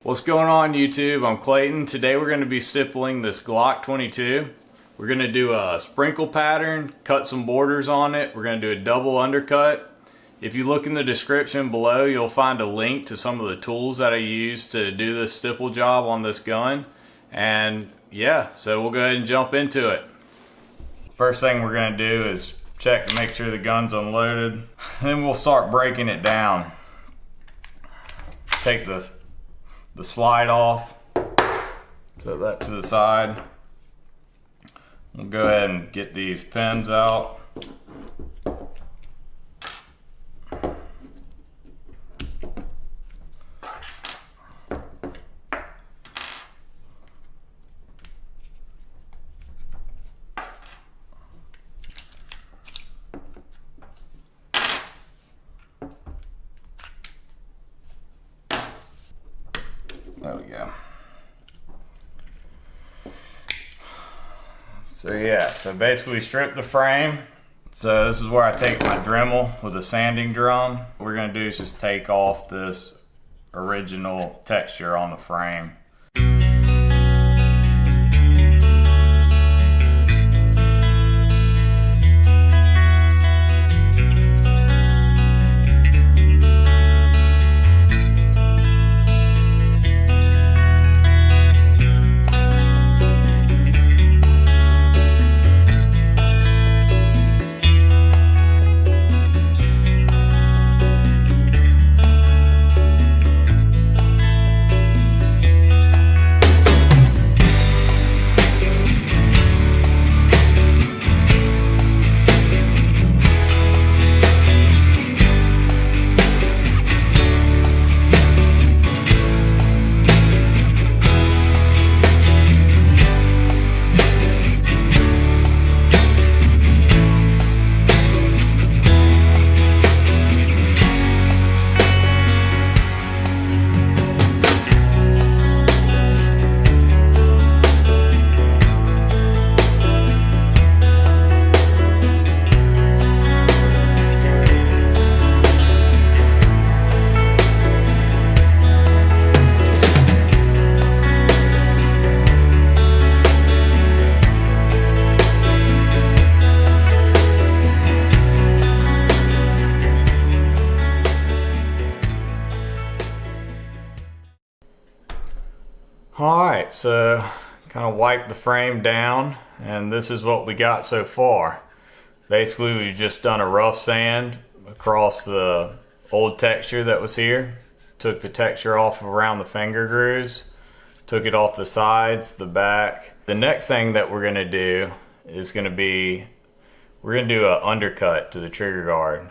What's going on YouTube? I'm Clayton. Today we're going to be stippling this Glock 22. We're going to do a sprinkle pattern, cut some borders on it. We're going to do a double undercut. If you look in the description below, you'll find a link to some of the tools that I use to do this stipple job on this gun. And yeah, so we'll go ahead and jump into it. First thing we're going to do is check to make sure the gun's unloaded. Then we'll start breaking it down. Take the slide off, set that to the side. We'll go ahead and get these pins out. There we go. So yeah, so basically strip the frame. So this is where I take my Dremel with a sanding drum. What we're gonna do is just take off this original texture on the frame. Alright, so kind of wipe the frame down, and this is what we got so far. Basically, we've just done a rough sand across the old texture that was here. Took the texture off around the finger grooves, took it off the sides, the back. The next thing that we're going to do is we're going to do an undercut to the trigger guard.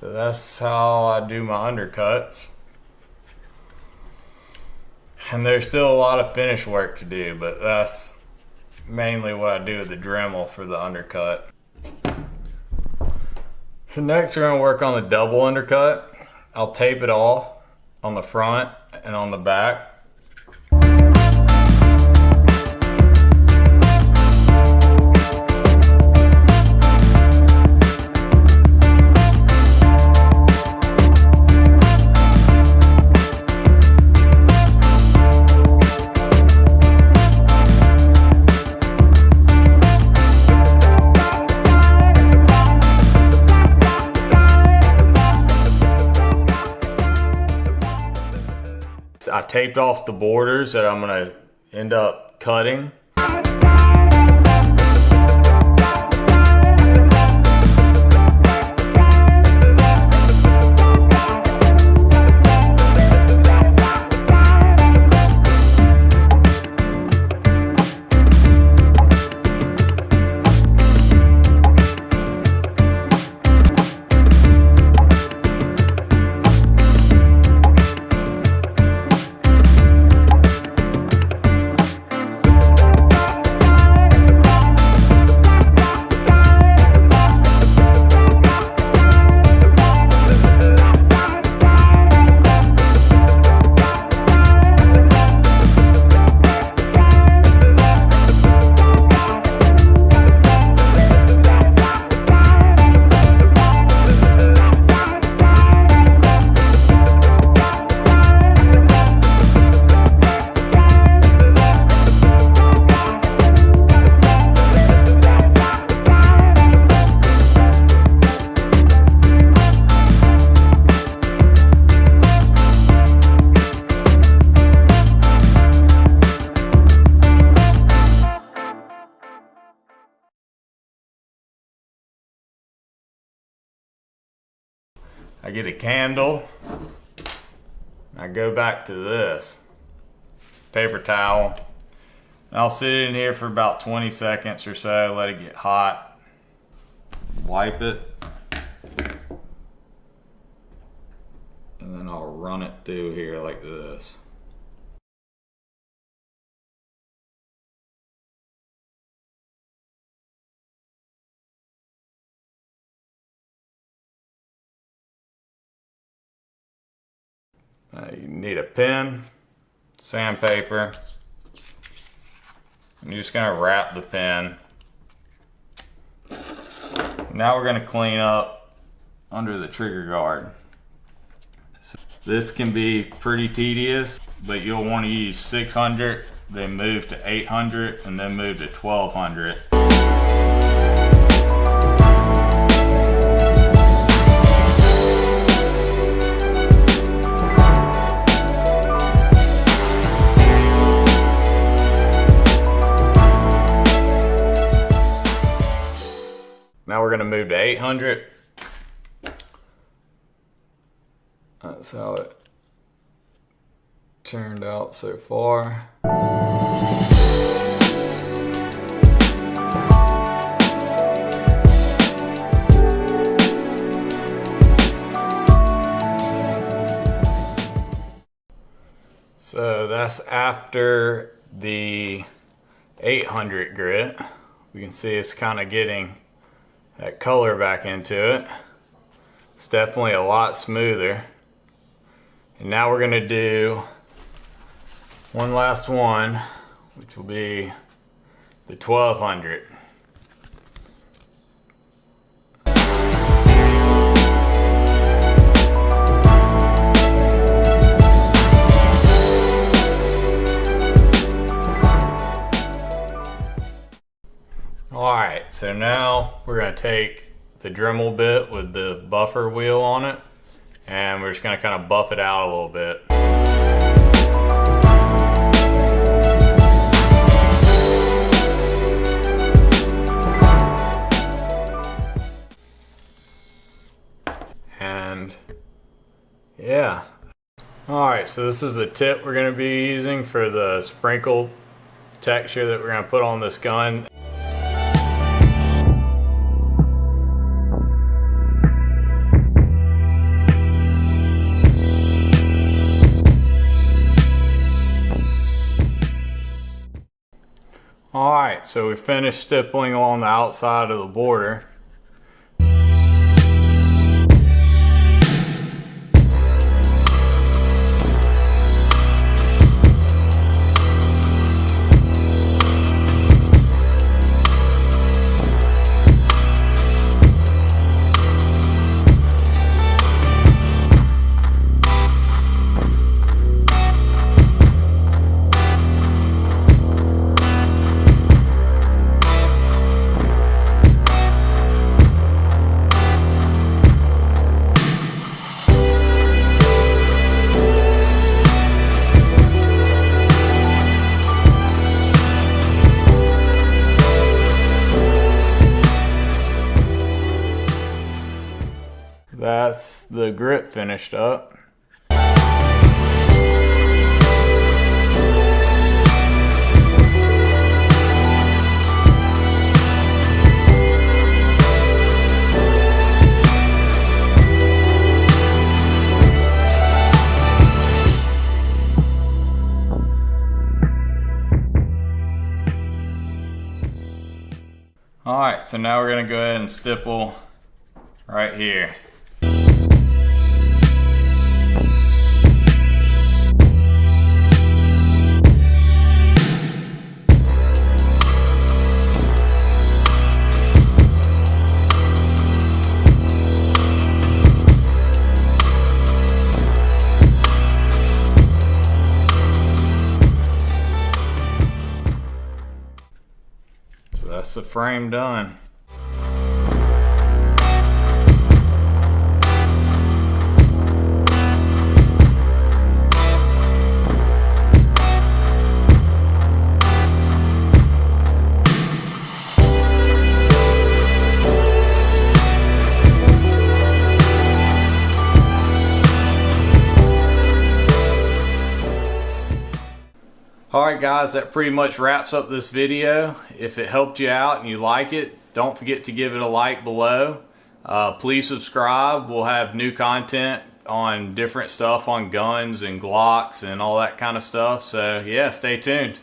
So that's how I do my undercuts. And there's still a lot of finish work to do, but that's mainly what I do with the Dremel for the undercut. So next we're going to work on the double undercut. I'll tape it off on the front and on the back. I taped off the borders that I'm going to end up cutting. I get a candle. I go back to this paper towel. I'll sit in here for about 20 seconds or so, let it get hot. Wipe it. And then I'll run it through here like this. You need a pen, sandpaper, and you're just going to wrap the pen. Now we're going to clean up under the trigger guard. This can be pretty tedious, but you'll want to use 600, then move to 800, and then move to 1200. Now we're going to move to 800. That's how it turned out so far. So that's after the 800 grit. We can see it's kind of getting that color back into it. It's definitely a lot smoother. And now we're gonna do one last one, which will be the 1200. Alright, so now we're going to take the Dremel bit with the buffer wheel on it, and we're just going to kind of buff it out a little bit. And yeah. Alright, so this is the tip we're going to be using for the sprinkle texture that we're going to put on this gun. Alright, so we finished stippling along the outside of the border. That's the grip finished up. Alright, so now we're going to go ahead and stipple right here. That's the frame done. Alright guys, that pretty much wraps up this video. If it helped you out and you like it, don't forget to give it a like below. Please subscribe. We'll have new content on different stuff on guns and Glocks and all that kind of stuff. So yeah, stay tuned.